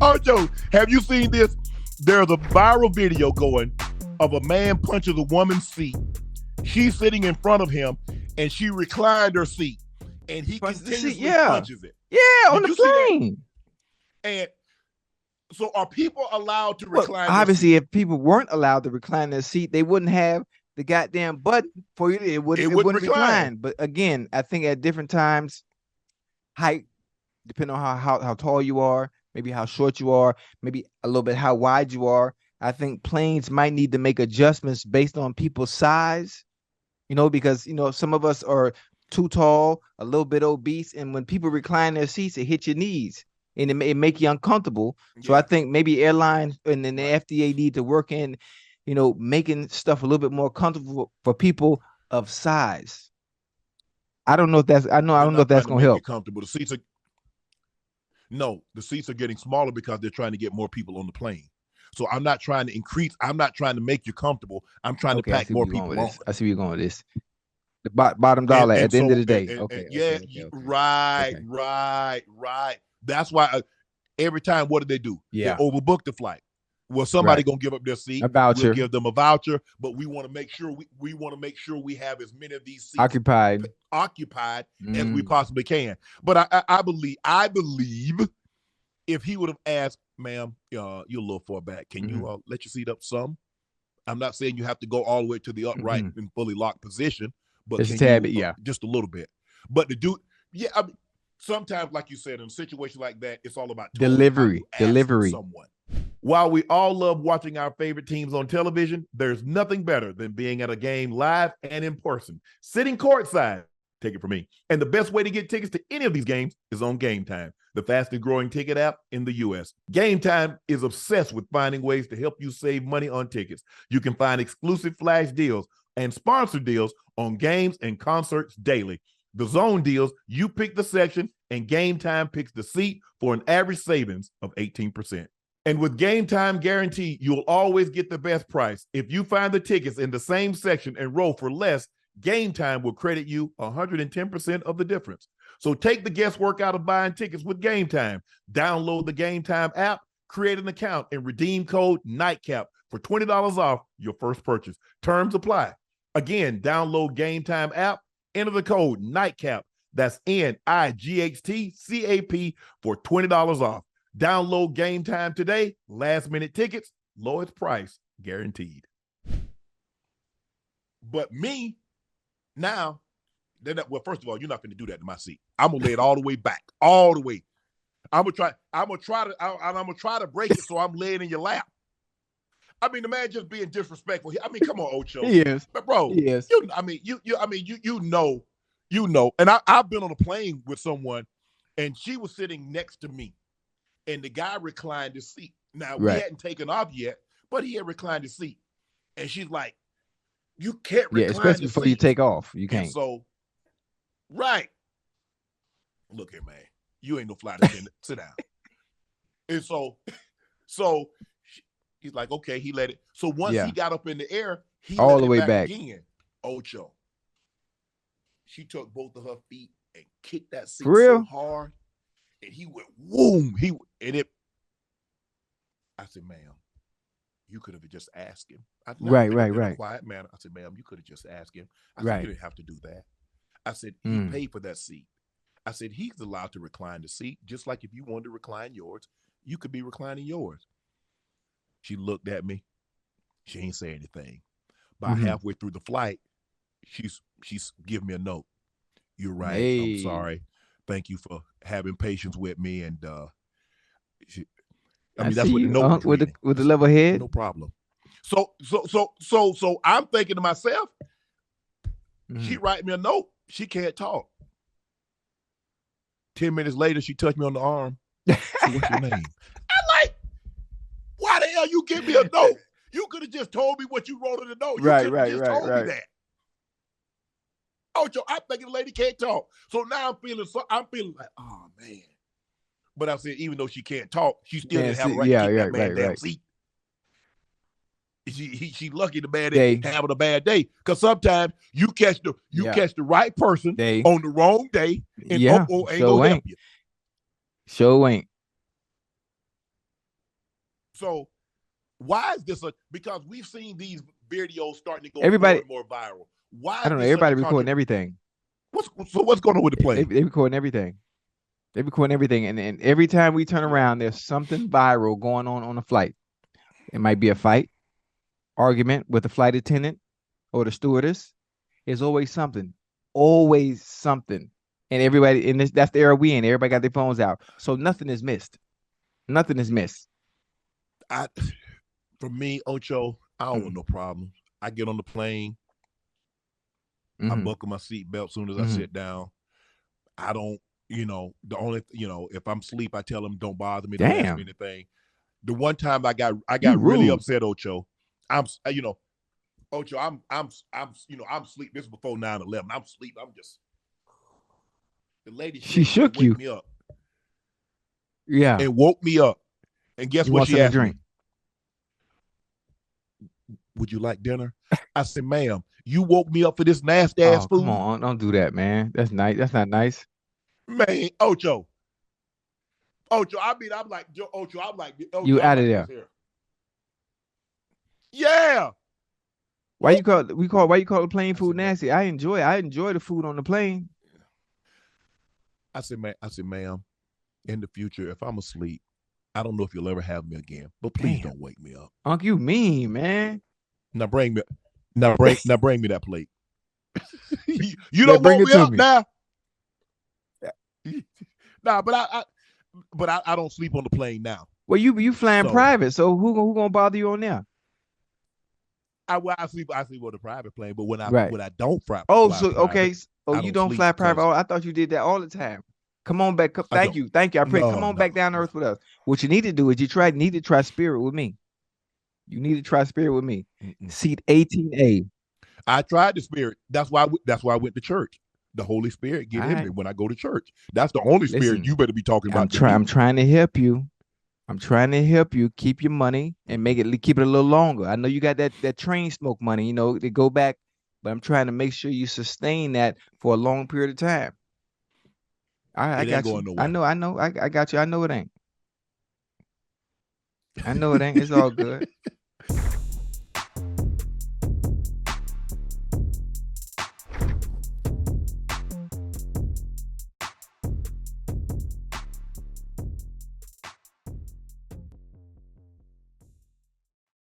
Ocho, have you seen this? There's a viral video going of a man punches a woman's seat. She's sitting in front of him, and she reclined her seat, and he continuously punches it. Yeah, on the plane. And so, are people allowed to recline? Obviously, if people weren't allowed to recline their seat, they wouldn't have the goddamn button for you. It wouldn't recline. But again, I think at different times, height, depending on how tall you are, maybe how short you are, maybe a little bit how wide you are. I think planes might need to make adjustments based on people's size, because, some of us are too tall, a little bit obese. And when people recline their seats, it hits your knees and it make you uncomfortable. Yeah. So I think maybe airlines and then the FDA need to work in, making stuff a little bit more comfortable for people of size. I don't know if that's, I don't know if that's going to help. Comfortable. The seats are getting smaller because they're trying to get more people on the plane. So I'm not trying to increase. I'm not trying to make you comfortable. I'm trying to pack more people on. I see where you're going with this. The bottom dollar at the end of the day. Right. That's why every time, what do they do? Yeah. They overbook the flight. Well, somebody gonna give up their seat. A voucher. We'll give them a voucher, but we want to make sure we have as many of these seats occupied as we possibly can. But I believe if he would have asked, ma'am, you're a little far back. Can you let your seat up some? I'm not saying you have to go all the way to the upright and fully locked position, but just a little bit. But the dude, sometimes, like you said, in a situation like that, it's all about delivery. Someone. While we all love watching our favorite teams on television, there's nothing better than being at a game live and in person, sitting courtside. Take it from me. And the best way to get tickets to any of these games is on Game Time, the fastest growing ticket app in the U.S. Game Time is obsessed with finding ways to help you save money on tickets. You can find exclusive flash deals and sponsor deals on games and concerts daily. The zone deals, you pick the section, and Game Time picks the seat for an average savings of 18%. And with Game Time Guarantee, you'll always get the best price. If you find the tickets in the same section and row for less, Game Time will credit you 110% of the difference. So take the guesswork out of buying tickets with Game Time. Download the Game Time app, create an account, and redeem code Nightcap for $20 off your first purchase. Terms apply. Again, download Game Time app, enter the code Nightcap. That's NIGHTCAP for $20 off. Download Game Time today. Last minute tickets, lowest price guaranteed. But me, now, first of all, you're not going to do that to my seat. I'm gonna lay it all the way back, all the way. I'm gonna try to break it so I'm laying in your lap. I mean, the man just being disrespectful. I mean, come on, Ocho. He is, but bro. He is. You know. And I've been on a plane with someone, and she was sitting next to me, and the guy reclined his seat. Now we hadn't taken off yet, but he had reclined his seat, and she's like, "You can't recline especially before you take off. You can't." And so, right. Look here, man. You ain't no flight attendant. Sit down. And so he's like, okay, he let it. So once he got up in the air, he all let the it way back again. Ocho. She took both of her feet and kicked that seat so hard, and he went boom. I said, ma'am, you could have just asked him. Right. Quiet manner. I said, ma'am, you could have just asked him. I said, you didn't have to do that. I said, he paid for that seat. I said, he's allowed to recline the seat, just like if you wanted to recline yours, you could be reclining yours. She looked at me. She ain't say anything. About halfway through the flight, she's giving me a note. You're right. Hey. I'm sorry. Thank you for having patience with me. And that's what the note was with the level head. No problem. So I'm thinking to myself, she write me a note. She can't talk. 10 minutes later, she touched me on the arm. So what's your name? I'm like, why the hell you give me a note? You could have just told me what you wrote in the note. You told me that. Ocho, I'm thinking the lady can't talk. So now I'm feeling like, oh man. But I said, even though she can't talk, she still didn't have a right to keep that man damn seat. She lucky the man ain't having a bad day, because sometimes you catch the right person on the wrong day, and ain't gonna help you. Sure ain't. So why is this because we've seen these videos starting to go Everybody, more and more viral. Why I is don't know. this such Everybody a recording everything. What's going on with the plane? They recording everything. They recording everything, and every time we turn around, there's something viral going on a flight. It might be a fight, argument with the flight attendant or the stewardess. There's always something, and everybody in that's the era we in. Everybody got their phones out, so nothing is missed. Nothing is missed. For me, Ocho, I don't want no problems. I get on the plane. I buckle my seatbelt as soon as I sit down. I don't, the only, if I'm asleep, I tell them don't bother me, don't ask me anything. The one time I got really upset, Ocho. Ocho, I'm asleep. This is before 9/11. I'm asleep. I'm just the lady. She shook you. Me up. Yeah, and woke me up. And guess what she asked me? Would you like dinner? I said, ma'am, you woke me up for this nasty ass food. Come on, don't do that, man. That's nice. That's not nice. Man, Ocho. I'm like, Ocho, you out of there. Yeah. Why you call the plane food nasty? I enjoy the food on the plane. I said, ma'am, in the future, if I'm asleep, I don't know if you'll ever have me again, but please don't wake me up. Unc, you mean, man. Now bring me that plate. you don't bring me up now. Nah, but I don't sleep on the plane now. Well, you flying private, so who gonna bother you on there? I sleep on the private plane, but when I don't fly. You don't fly private. I thought you did that all the time. Come on back. Thank you. I pray. Come on back down to earth with us. What you need to do is need to try Spirit with me. You need to try Spirit with me. Seat 18A. I tried the Spirit. That's why I went to church. The Holy Spirit get in me when I go to church. That's the only Spirit you better be talking about. I'm trying to help you. I'm trying to help you keep your money and keep it a little longer. I know you got that train smoke money, they go back, but I'm trying to make sure you sustain that for a long period of time. I got you. Nowhere. I know. I got you. I know it ain't. It's all good.